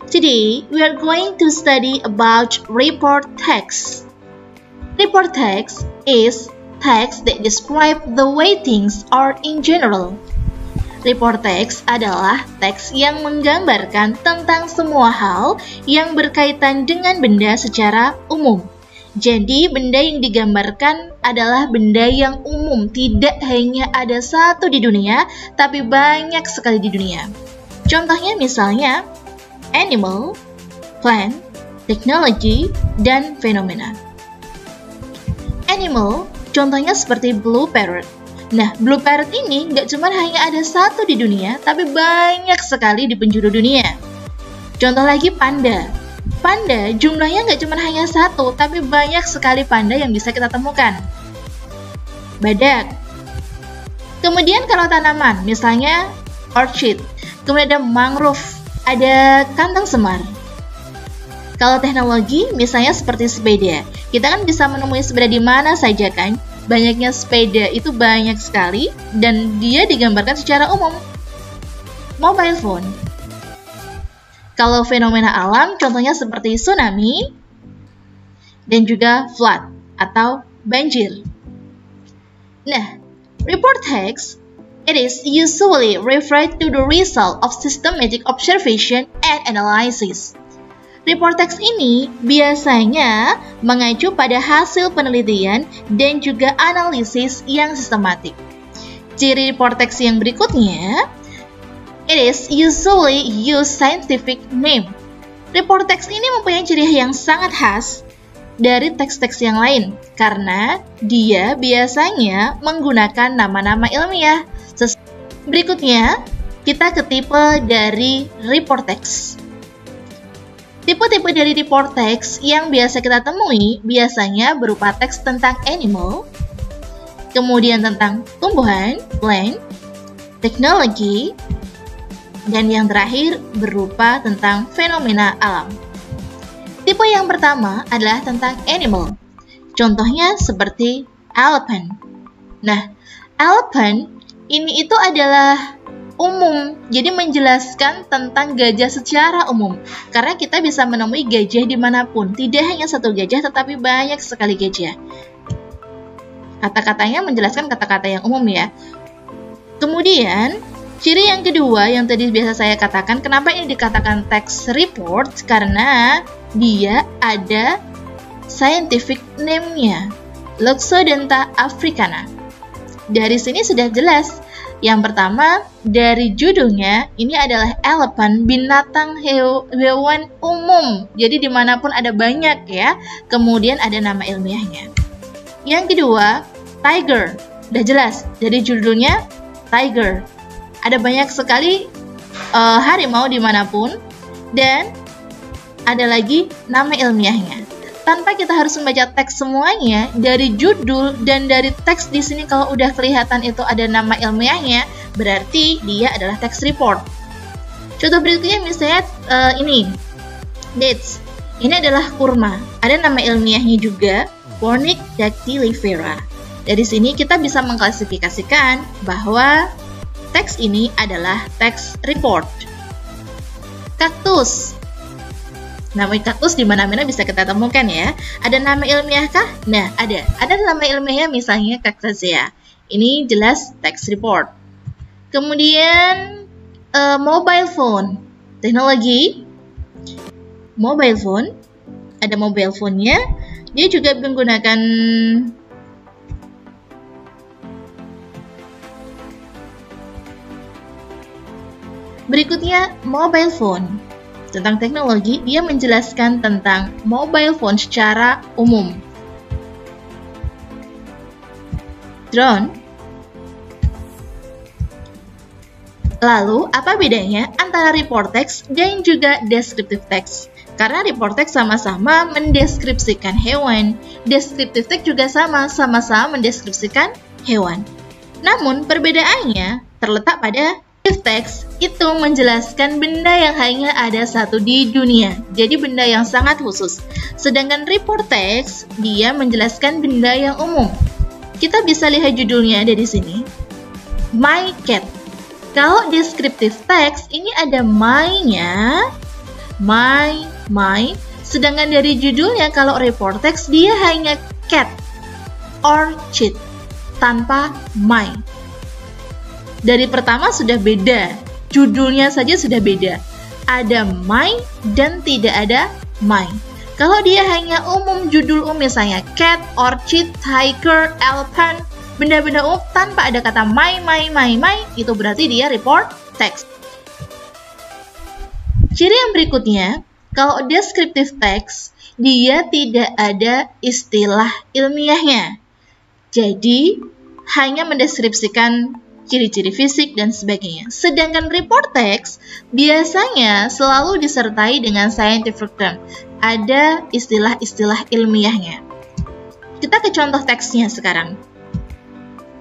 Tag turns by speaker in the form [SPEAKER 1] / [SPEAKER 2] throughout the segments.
[SPEAKER 1] Today, we are going to study about report text. Report text is text that describe the way things are in general. Report text adalah teks yang menggambarkan tentang semua hal yang berkaitan dengan benda secara umum. Jadi, benda yang digambarkan adalah benda yang umum, tidak hanya ada satu di dunia, tapi banyak sekali di dunia. Contohnya misalnya, animal, plant, technology, dan fenomena. Animal, contohnya seperti blue parrot. Nah, blue parrot ini nggak cuma hanya ada satu di dunia, tapi banyak sekali di penjuru dunia. Contoh lagi panda. Panda jumlahnya nggak cuma hanya satu, tapi banyak sekali panda yang bisa kita temukan. Badak. Kemudian kalau tanaman, misalnya orchid. Kemudian ada mangrove, ada kantong semar. Kalau teknologi, misalnya seperti sepeda. Kita kan bisa menemui sepeda di mana saja kan? Banyaknya sepeda itu banyak sekali dan dia digambarkan secara umum. Mobile phone. Kalau fenomena alam, contohnya seperti tsunami dan juga flood atau banjir. Nah, report text, it is usually referred to the result of systematic observation and analysis. Report text ini biasanya mengacu pada hasil penelitian dan juga analisis yang sistematik. Ciri report text yang berikutnya, it is usually use scientific name. Report text ini mempunyai ciri yang sangat khas dari teks-teks yang lain karena dia biasanya menggunakan nama-nama ilmiah. Berikutnya, kita ke tipe dari report text. Tipe-tipe dari report text yang biasa kita temui biasanya berupa teks tentang animal, kemudian tentang tumbuhan, plant, teknologi, dan yang terakhir berupa tentang fenomena alam. Tipe yang pertama adalah tentang animal. Contohnya seperti elephant. Nah, elephant ini itu adalah umum, jadi menjelaskan tentang gajah secara umum. Karena kita bisa menemui gajah dimanapun, tidak hanya satu gajah tetapi banyak sekali gajah. Kata-katanya menjelaskan kata-kata yang umum ya. Kemudian, ciri yang kedua yang tadi biasa saya katakan, kenapa ini dikatakan text report? Karena dia ada scientific name-nya, Loxodonta africana. Dari sini sudah jelas. Yang pertama, dari judulnya, ini adalah elephant, binatang hewan umum. Jadi dimanapun ada banyak ya. Kemudian ada nama ilmiahnya. Yang kedua, tiger. Udah jelas, dari judulnya tiger. Ada banyak sekali harimau dimanapun. Dan ada lagi nama ilmiahnya. Tanpa kita harus membaca teks semuanya, dari judul dan dari teks di sini kalau udah kelihatan itu ada nama ilmiahnya, berarti dia adalah text report. Contoh berikutnya misalnya ini, dates. Ini adalah kurma. Ada nama ilmiahnya juga, Pornic dactylifera. Dari sini kita bisa mengklasifikasikan bahwa teks ini adalah text report. Kaktus. Nama kaktus di mana-mana bisa kita temukan ya. Ada nama ilmiah kah? Nah, ada. Ada nama ilmiahnya misalnya Cactaceae. Ini jelas text report. Kemudian mobile phone. Teknologi. Mobile phone. Ada mobile phone-nya. Dia juga menggunakan berikutnya mobile phone. Tentang teknologi, dia menjelaskan tentang mobile phone secara umum. Drone. Lalu, apa bedanya antara report text dan juga descriptive text? Karena report text sama-sama mendeskripsikan hewan, descriptive text juga sama-sama mendeskripsikan hewan. Namun, perbedaannya terletak pada text itu menjelaskan benda yang hanya ada satu di dunia, jadi benda yang sangat khusus. Sedangkan report text, dia menjelaskan benda yang umum. Kita bisa lihat judulnya dari sini, My Cat. Kalau descriptive text, ini ada my-nya, my. Sedangkan dari judulnya kalau report text dia hanya cat, orchid, tanpa my. Dari pertama sudah beda, judulnya saja sudah beda. Ada my dan tidak ada my. Kalau dia hanya umum, judul misalnya cat, orchid, tiger, elephant, benda-benda umum tanpa ada kata my, itu berarti dia report text. Ciri yang berikutnya, kalau descriptive text, dia tidak ada istilah ilmiahnya. Jadi, hanya mendeskripsikan ciri-ciri fisik dan sebagainya. Sedangkan report text biasanya selalu disertai dengan scientific term. Ada istilah-istilah ilmiahnya. Kita ke contoh teksnya sekarang.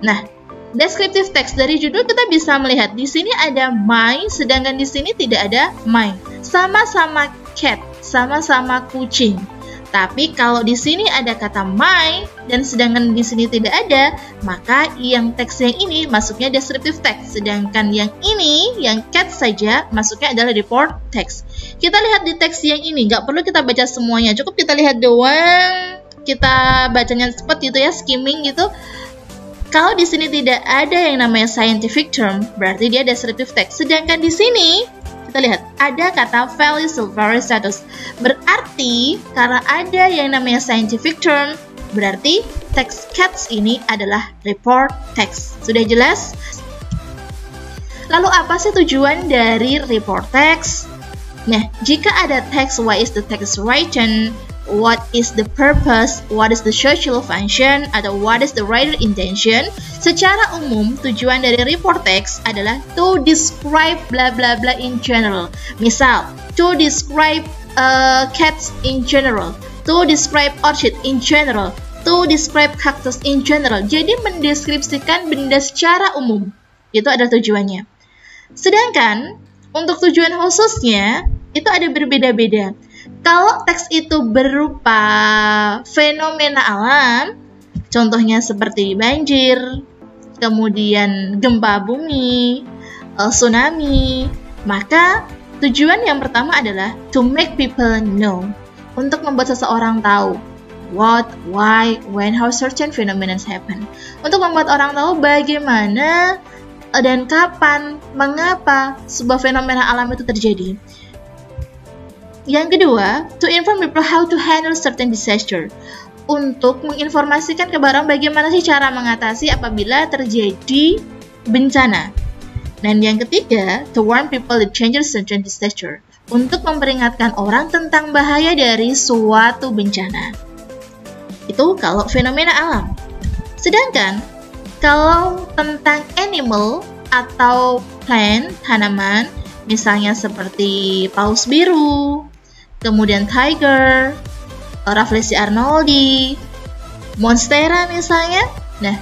[SPEAKER 1] Nah, descriptive text dari judul kita bisa melihat di sini ada my, sedangkan di sini tidak ada my. Sama-sama cat, sama-sama kucing. Tapi kalau di sini ada kata my dan sedangkan di sini tidak ada, maka yang teks yang ini masuknya descriptive text. Sedangkan yang ini, yang cat saja, masuknya adalah report text. Kita lihat di teks yang ini, nggak perlu kita baca semuanya, cukup kita lihat doang. Kita bacanya cepat gitu ya, skimming gitu. Kalau di sini tidak ada yang namanya scientific term, berarti dia descriptive text. Sedangkan di sini kita lihat ada kata value silvery status. Berarti karena ada yang namanya scientific term, berarti text cats ini adalah report text. Sudah jelas? Lalu apa sih tujuan dari report text? Nah, jika ada text, why is the text written? What is the purpose, what is the social function, atau what is the writer intention. Secara umum, tujuan dari report text adalah to describe bla bla bla in general. Misal, to describe cats in general, to describe orchid in general, to describe cactus in general. Jadi mendeskripsikan benda secara umum. Itu adalah tujuannya. Sedangkan untuk tujuan khususnya itu ada berbeda-beda. Kalau teks itu berupa fenomena alam, contohnya seperti banjir, kemudian gempa bumi, tsunami, maka tujuan yang pertama adalah to make people know, untuk membuat seseorang tahu what, why, when, how certain phenomena happen. Untuk membuat orang tahu bagaimana dan kapan, mengapa sebuah fenomena alam itu terjadi. Yang kedua, to inform people how to handle certain disaster. Untuk menginformasikan kepada orang bagaimana sih cara mengatasi apabila terjadi bencana. Dan yang ketiga, to warn people the changes certain disaster. Untuk memperingatkan orang tentang bahaya dari suatu bencana. Itu kalau fenomena alam. Sedangkan, kalau tentang animal atau plant, tanaman, misalnya seperti paus biru, kemudian tiger, Rafflesia arnoldi, monstera misalnya. Nah,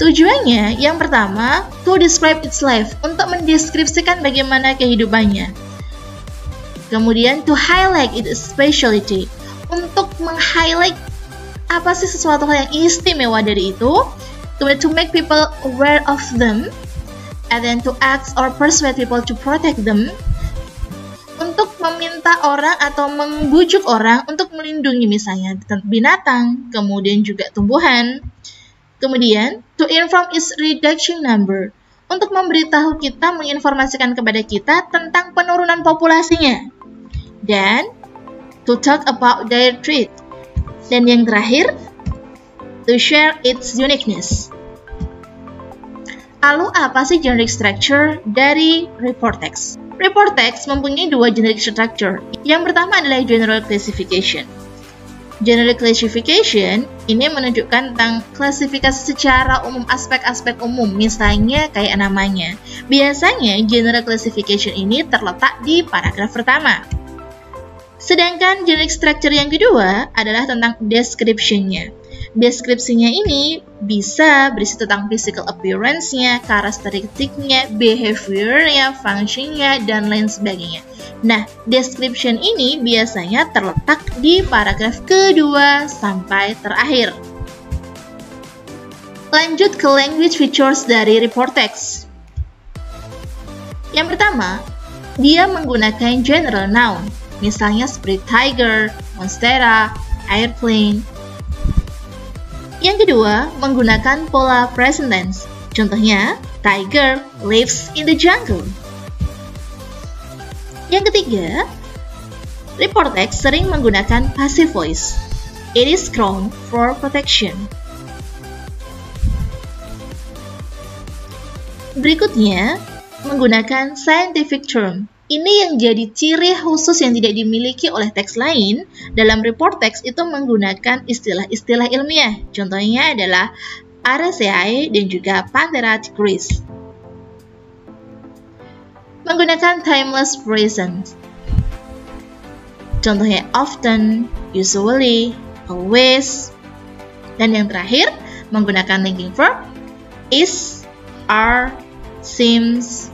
[SPEAKER 1] tujuannya yang pertama, to describe its life, untuk mendeskripsikan bagaimana kehidupannya. Kemudian, to highlight its specialty, untuk meng-highlight apa sih sesuatu hal yang istimewa dari itu. Kemudian, to make people aware of them, and then to ask or persuade people to protect them, untuk meminta orang atau membujuk orang untuk melindungi misalnya binatang, kemudian juga tumbuhan. Kemudian, to inform its reduction number, untuk memberitahu kita, menginformasikan kepada kita tentang penurunan populasinya. Dan, to talk about their trait. Dan yang terakhir, to share its uniqueness. Lalu apa sih generic structure dari report text? Report text mempunyai dua generic structure. Yang pertama adalah general classification. General classification ini menunjukkan tentang klasifikasi secara umum, aspek-aspek umum, misalnya kayak namanya. Biasanya general classification ini terletak di paragraf pertama. Sedangkan generic structure yang kedua adalah tentang description-nya. Deskripsinya ini bisa berisi tentang physical appearance-nya, karakteristiknya, behavior-nya, function-nya, dan lain sebagainya. Nah, description ini biasanya terletak di paragraf kedua sampai terakhir. Lanjut ke language features dari report text. Yang pertama, dia menggunakan general noun. misalnya seperti tiger, monstera, airplane. Yang kedua, menggunakan pola present tense. Contohnya, tiger lives in the jungle. Yang ketiga, report text sering menggunakan passive voice. It is grown for protection. Berikutnya, menggunakan scientific term. Ini yang jadi ciri khusus yang tidak dimiliki oleh teks lain. Dalam report text itu menggunakan istilah-istilah ilmiah. Contohnya adalah Araceae dan juga Panthera tigris. Menggunakan timeless present. Contohnya often, usually, always. Dan yang terakhir, menggunakan linking verb is, are, seems.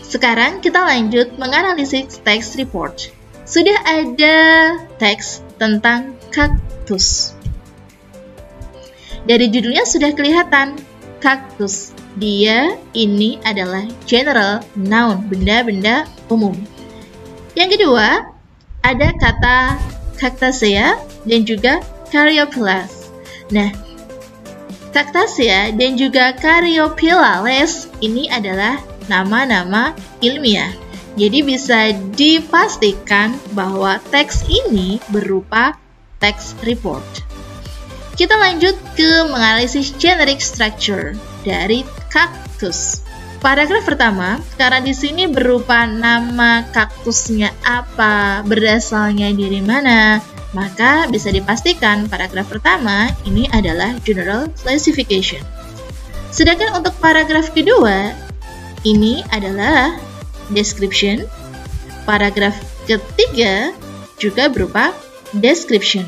[SPEAKER 1] Sekarang kita lanjut menganalisis teks report. Sudah ada teks tentang kaktus. Dari judulnya sudah kelihatan, kaktus. Dia ini adalah general noun, benda-benda umum. Yang kedua, ada kata cactaceae dan juga caryophyllus. Nah, cactaceae dan juga caryophyllus ini adalah nama-nama ilmiah. Jadi bisa dipastikan bahwa teks ini berupa teks report. Kita lanjut ke menganalisis generic structure dari kaktus. Paragraf pertama, karena di sini berupa nama kaktusnya apa, berasalnya dari mana, maka bisa dipastikan paragraf pertama ini adalah general classification. Sedangkan untuk paragraf kedua, ini adalah description. Paragraf ketiga juga berupa description.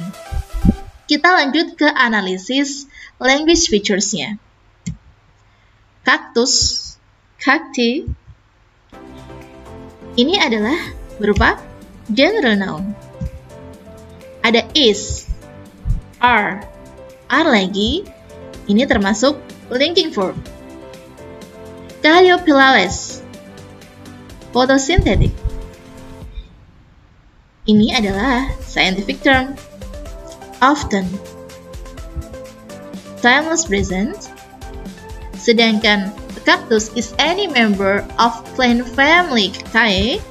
[SPEAKER 1] Kita lanjut ke analisis language features-nya. Kaktus, cacti, ini adalah berupa general noun. Ada is, are lagi, ini termasuk linking verb. Caryophyllus, photosynthetic. Ini adalah scientific term. Often, timeless present. Sedangkan cactus is any member of plant family Cactaceae.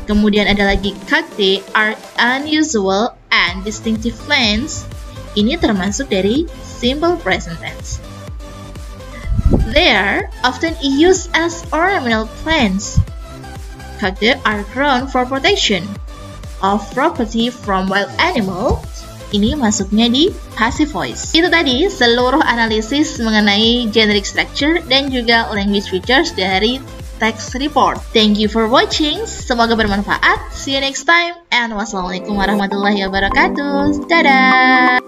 [SPEAKER 1] Kemudian ada lagi cacti are unusual and distinctive plants. Ini termasuk dari simple present tense. They are often used as ornamental plants. Cacti are grown for protection of property from wild animals. Ini masuknya di passive voice. Itu tadi seluruh analisis mengenai generic structure dan juga language features dari text report. Thank you for watching. Semoga bermanfaat. See you next time. And wassalamualaikum warahmatullahi wabarakatuh. Dadah.